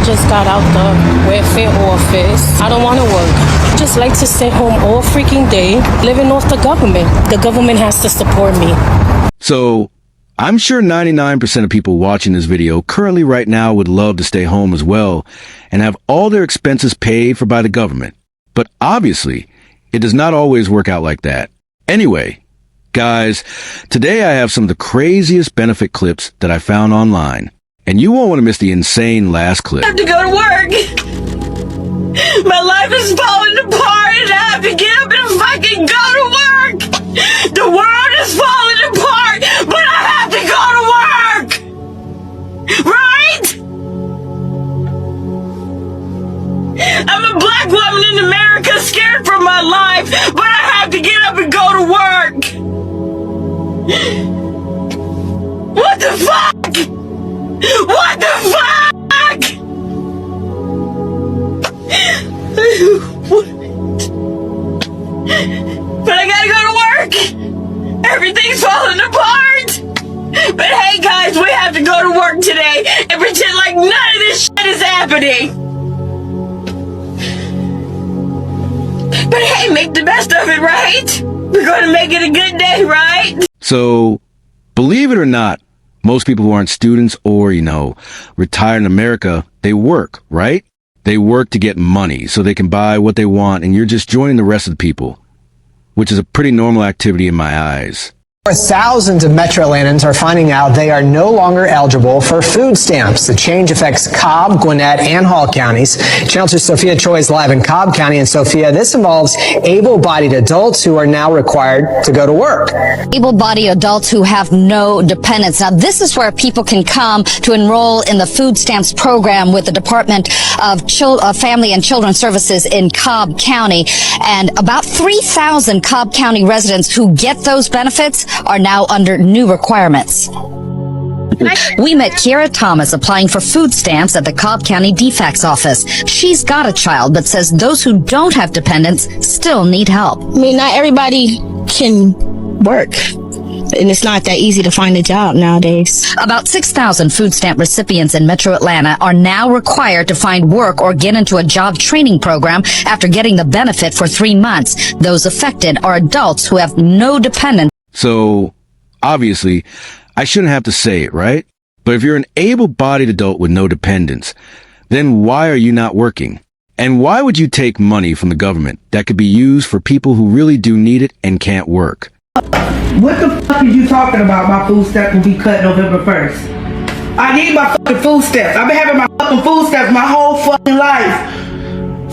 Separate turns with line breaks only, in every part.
just got out the welfare office. I don't want to work. I just like to stay home all freaking day, living off the government. The government has to support me.
So, I'm sure 99% of people watching this video currently right now would love to stay home as well and have all their expenses paid for by the government. But obviously, it does not always work out like that. Anyway, guys, today I have some of the craziest benefit clips that I found online. And you won't want to miss the insane last clip.
I have to go to work. My life is falling apart and I have to get up and fucking go to work. The world is falling apart, but I have to go to work. Right? I'm a black woman in America scared for my life, but I have to get up and go to work. What the fuck? What the fuck? But I gotta go to work. Everything's falling apart. But hey guys, we have to go to work today and pretend like none of this shit is happening. But hey, make the best of it, right? We're gonna make it a good day, right?
So, believe it or not, most people who aren't students or, retired in America, they work, right? They work to get money so they can buy what they want, and you're just joining the rest of the people, which is a pretty normal activity in my eyes.
Thousands of Metro Atlantans are finding out they are no longer eligible for food stamps. The change affects Cobb, Gwinnett, and Hall counties. Channel 2 Sophia Choi is live in Cobb County. And Sophia, this involves able-bodied adults who are now required to go to work.
Able-bodied adults who have no dependents. Now, this is where people can come to enroll in the food stamps program with the Department of Family and Children's Services in Cobb County. And about 3,000 Cobb County residents who get those benefits are now under new requirements. We met Kiara Thomas applying for food stamps at the Cobb County DFACS office. She's got a child, but says those who don't have dependents still need help.
I mean, not everybody can work, and it's not that easy to find a job nowadays.
About 6,000 food stamp recipients in Metro Atlanta are now required to find work or get into a job training program after getting the benefit for 3 months. Those affected are adults who have no dependents.
So, obviously, I shouldn't have to say it, right? But if you're an able-bodied adult with no dependents, then why are you not working? And why would you take money from the government that could be used for people who really do need it and can't work?
What the fuck are you talking about? My food stamp will be cut November 1st. I need my fucking food stamps. I've been having my fucking food stamps my whole fucking life.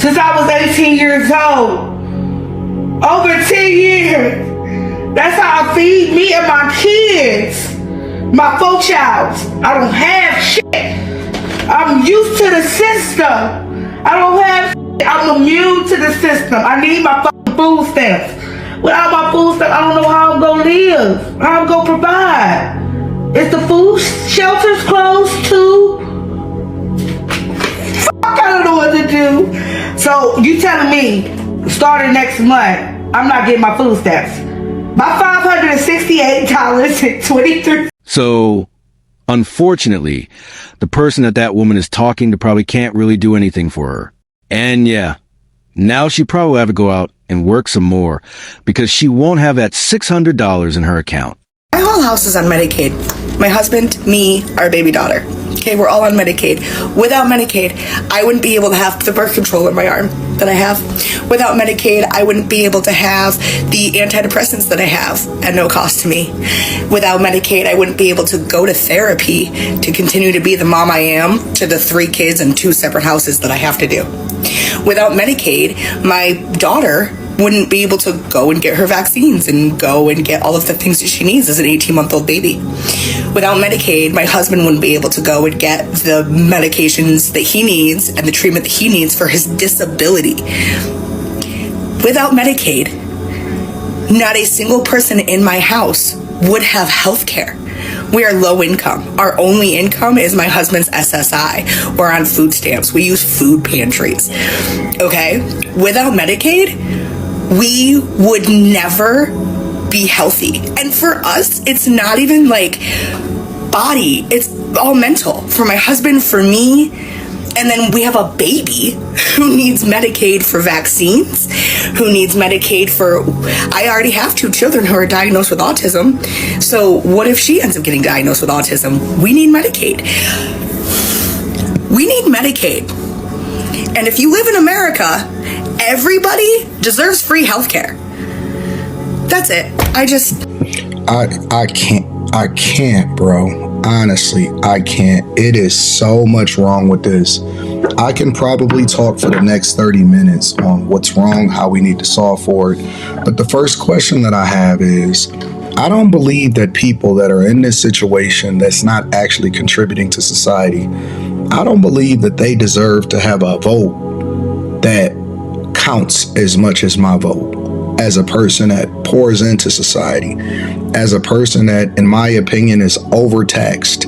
Since I was 18 years old. Over 10 years. That's how I feed me and my kids. My 4 childs. I don't have shit. I'm used to the system. I don't have shit. I'm immune to the system. I need my fucking food stamps. Without my food stamps, I don't know how I'm gonna live. How I'm gonna provide. Is the food shelters closed too? Fuck, I don't know what to do. So you telling me, starting next month, I'm not getting my food stamps. My $568.23.
So, unfortunately, the person that woman is talking to probably can't really do anything for her. And yeah, now she probably will have to go out and work some more because she won't have that $600 in her account.
My whole house is on Medicaid. My husband, me, our baby daughter. Okay, we're all on Medicaid. Without Medicaid, I wouldn't be able to have the birth control in my arm that I have. Without Medicaid, I wouldn't be able to have the antidepressants that I have at no cost to me. Without Medicaid, I wouldn't be able to go to therapy to continue to be the mom I am to the 3 kids and 2 separate houses that I have to do. Without Medicaid, my daughter wouldn't be able to go and get her vaccines and go and get all of the things that she needs as an 18-month-old baby. Without Medicaid, my husband wouldn't be able to go and get the medications that he needs and the treatment that he needs for his disability. Without Medicaid, not a single person in my house would have health care. We are low income. Our only income is my husband's SSI. We're on food stamps. We use food pantries. Okay? Without Medicaid, we would never be healthy. And for us, it's not even like body, it's all mental. For my husband, for me, And then we have a baby who needs Medicaid for vaccines, who needs Medicaid for, I already have 2 children who are diagnosed with autism. So what if she ends up getting diagnosed with autism? We need Medicaid. We need Medicaid. And if you live in America, everybody deserves free healthcare. That's it.
I can't, bro. Honestly, I can't. It is so much wrong with this. I can probably talk for the next 30 minutes on what's wrong, how we need to solve for it. But the first question that I have is, I don't believe that people that are in this situation that's not actually contributing to society, I don't believe that they deserve to have a vote that counts as much as my vote. As a person that pours into society, as a person that, in my opinion, is overtaxed,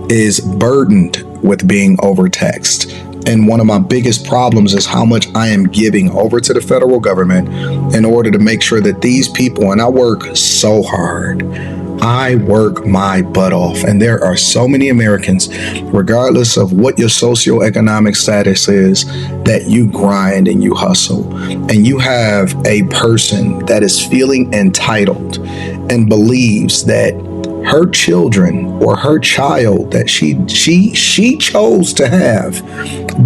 is burdened with being overtaxed. And one of my biggest problems is how much I am giving over to the federal government in order to make sure that these people, and I work so hard, I work my butt off. And there are so many Americans, regardless of what your socioeconomic status is, that you grind and you hustle. And you have a person that is feeling entitled and believes that her children or her child that she chose to have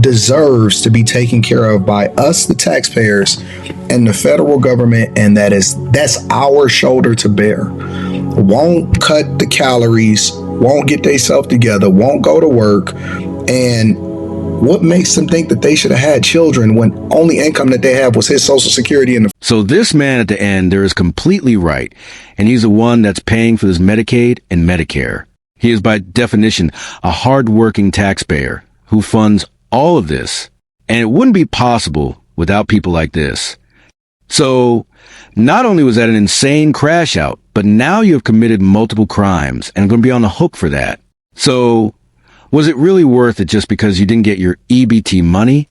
deserves to be taken care of by us, the taxpayers, and the federal government, and that's our shoulder to bear. Won't cut the calories, won't get themselves together, won't go to work, and what makes them think that they should have had children when only income that they have was his Social Security?
So this man at the end there is completely right, and he's the one that's paying for this Medicaid and Medicare. He is by definition a hard-working taxpayer who funds all of this, and it wouldn't be possible without people like this. So not only was that an insane crash out, but now you have committed multiple crimes and are going to be on the hook for that. So was it really worth it just because you didn't get your EBT money?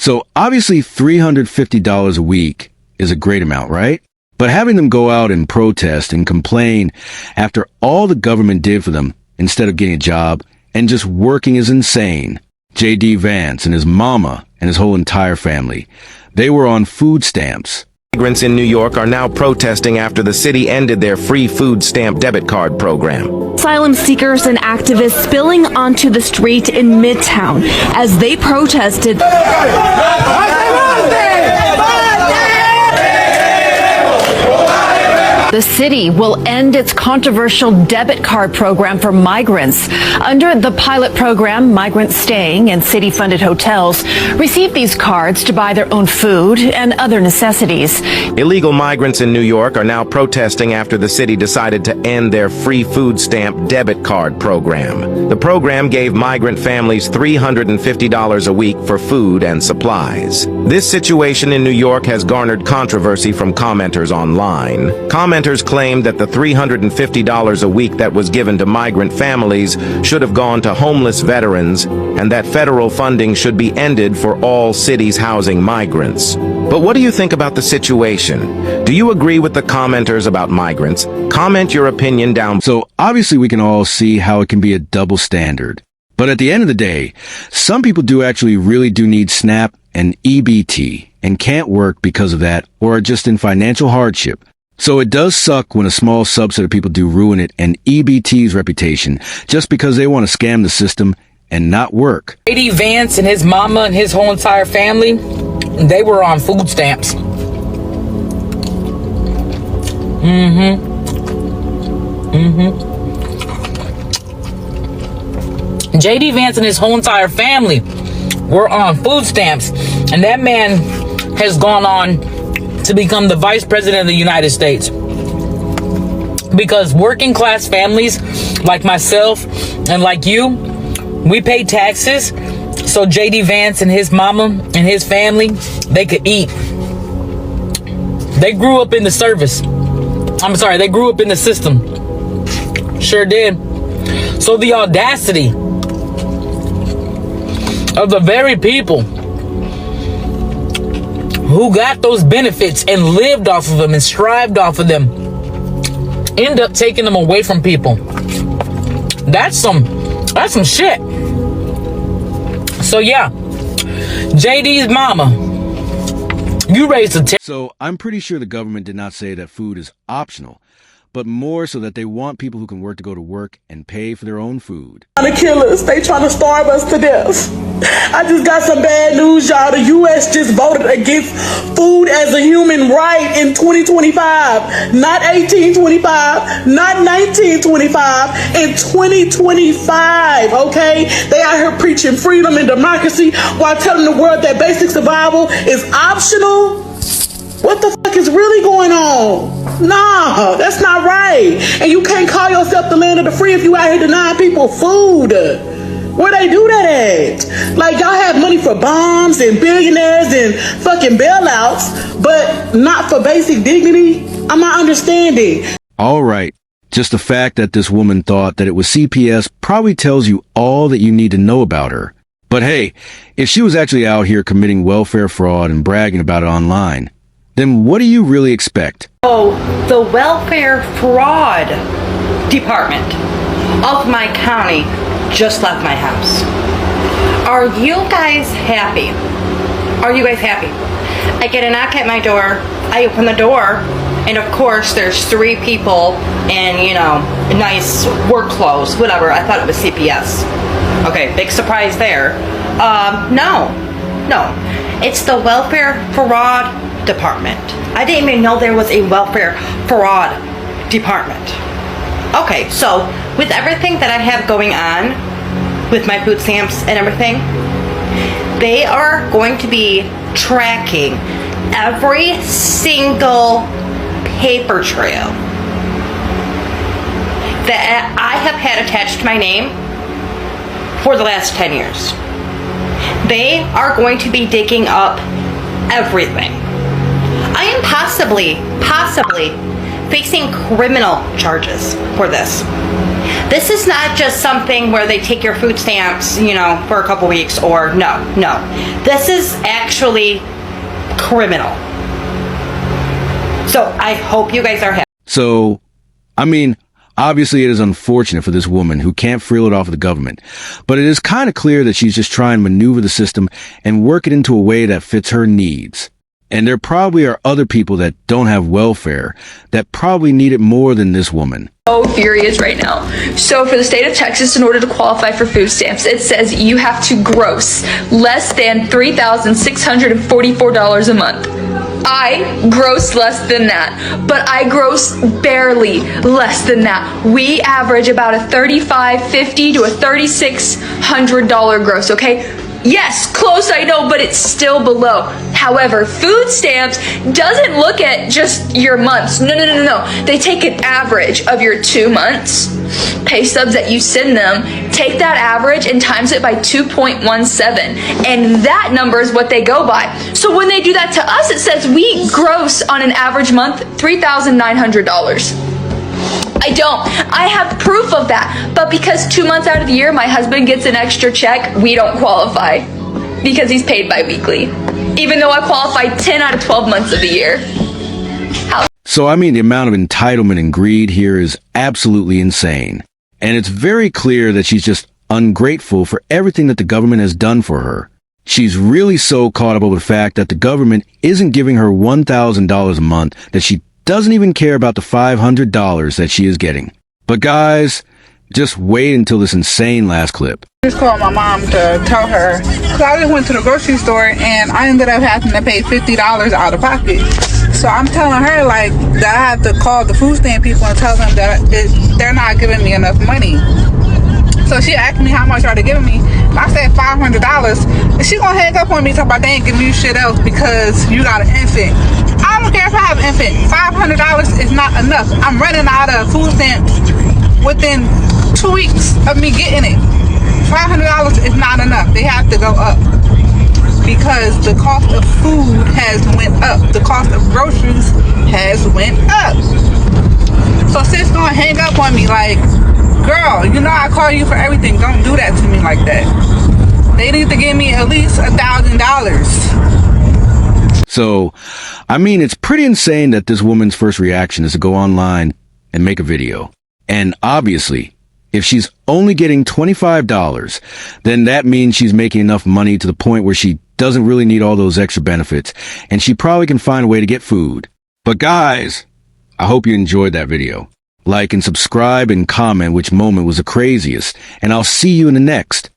So obviously $350 a week is a great amount, right? But having them go out and protest and complain after all the government did for them instead of getting a job and just working is insane. J.D. Vance and his mama and his whole entire family, they were on food stamps.
Migrants in New York are now protesting after the city ended their free food stamp debit card program.
Asylum seekers and activists spilling onto the street in Midtown as they protested. The city will end its controversial debit card program for migrants. Under the pilot program, migrants staying in city-funded hotels receive these cards to buy their own food and other necessities.
Illegal migrants in New York are now protesting after the city decided to end their free food stamp debit card program. The program gave migrant families $350 a week for food and supplies. This situation in New York has garnered controversy from commenters online. Commenters claimed that the $350 a week that was given to migrant families should have gone to homeless veterans and that federal funding should be ended for all cities housing migrants. But what do you think about the situation? Do you agree with the commenters about migrants? Comment your opinion down.
So obviously we can all see how it can be a double standard. But at the end of the day, some people do actually really do need SNAP and EBT and can't work because of that or are just in financial hardship. So it does suck when a small subset of people do ruin it and EBT's reputation just because they want to scam the system and not work.
J.D. Vance and his mama and his whole entire family, they were on food stamps. J.D. Vance and his whole entire family were on food stamps. And that man has gone on to become the vice president of the United States. Because working class families like myself and like you, we pay taxes so J.D. Vance and his mama and his family, they could eat. They grew up in the service. I'm sorry, they grew up in the system. Sure did. So the audacity of the very people who got those benefits and lived off of them and strived off of them end up taking them away from people. That's some shit. So yeah, JD's mama, you raised a
So I'm pretty sure the government did not say that food is optional, but more so that they want people who can work to go to work and pay for their own food.
Trying to kill us. They trying to starve us to death. I just got some bad news, y'all. The U.S. just voted against food as a human right in 2025. Not 1825, not 1925, in 2025, okay? They out here preaching freedom and democracy while telling the world that basic survival is optional. What the fuck is really going on? Nah, that's not right. And you can't call yourself the land of the free if you out here denying people food. Where they do that at? Like, y'all have money for bombs and billionaires and fucking bailouts, but not for basic dignity? I'm not understanding.
All right. Just the fact that this woman thought that it was CPS probably tells you all that you need to know about her. But hey, if she was actually out here committing welfare fraud and bragging about it online, then what do you really expect?
Oh, the welfare fraud department of my county just left my house. Are you guys happy? Are you guys happy? I get a knock at my door, I open the door, and of course there's 3 people in, you know, nice work clothes, whatever. I thought it was CPS. Okay, big surprise there. No. It's the welfare fraud department. I didn't even know there was a welfare fraud department. Okay, so with everything that I have going on with my food stamps and everything, they are going to be tracking every single paper trail that I have had attached to my name for the last 10 years. They are going to be digging up everything. I am possibly facing criminal charges for this. This is not just something where they take your food stamps, you know, for a couple weeks or no. This is actually criminal. So I hope you guys are happy.
So, I mean, obviously it is unfortunate for this woman who can't freel it off of the government, but it is kind of clear that she's just trying to maneuver the system and work it into a way that fits her needs. And there probably are other people that don't have welfare that probably need it more than this woman.
So furious right now. So for the state of Texas, in order to qualify for food stamps, it says you have to gross less than $3,644 a month. I gross less than that, but I gross barely less than that. We average about a $3,550 to a $3,600 gross, okay? Yes, close, I know, but it's still below. However, food stamps doesn't look at just your months. No. They take an average of your 2 months pay stubs that you send them, take that average and times it by 2.17. And that number is what they go by. So when they do that to us, it says we gross on an average month $3,900. I have proof of that, but because 2 months out of the year my husband gets an extra check, we don't qualify because he's paid bi-weekly, even though I qualify 10 out of 12 months of the year.
So I mean, the amount of entitlement and greed here is absolutely insane, and it's very clear that she's just ungrateful for everything that the government has done for her. She's really so caught up with the fact that the government isn't giving her $1,000 a month that she doesn't even care about the $500 that she is getting. But guys, just wait until this insane last clip.
I just called my mom to tell her, because I just went to the grocery store and I ended up having to pay $50 out of pocket. So I'm telling her like that I have to call the food stamp people and tell them that they're not giving me enough money. So she asked me how much are they giving me. I said $500. And she gonna hang up on me talking about they ain't giving you shit else because you got an infant. I don't care if I have an infant. $500 is not enough. I'm running out of food stamps within 2 weeks of me getting it. $500 is not enough. They have to go up. because the cost of food has went up. The cost of groceries has went up. So sis gonna hang up on me like, girl, you know I call you for everything. Don't do that to me like that. They need to give me at least $1,000.
So, I mean, it's pretty insane that this woman's first reaction is to go online and make a video. And obviously, if she's only getting $25, then that means she's making enough money to the point where she doesn't really need all those extra benefits, and she probably can find a way to get food. But guys, I hope you enjoyed that video. Like and subscribe and comment which moment was the craziest, and I'll see you in the next.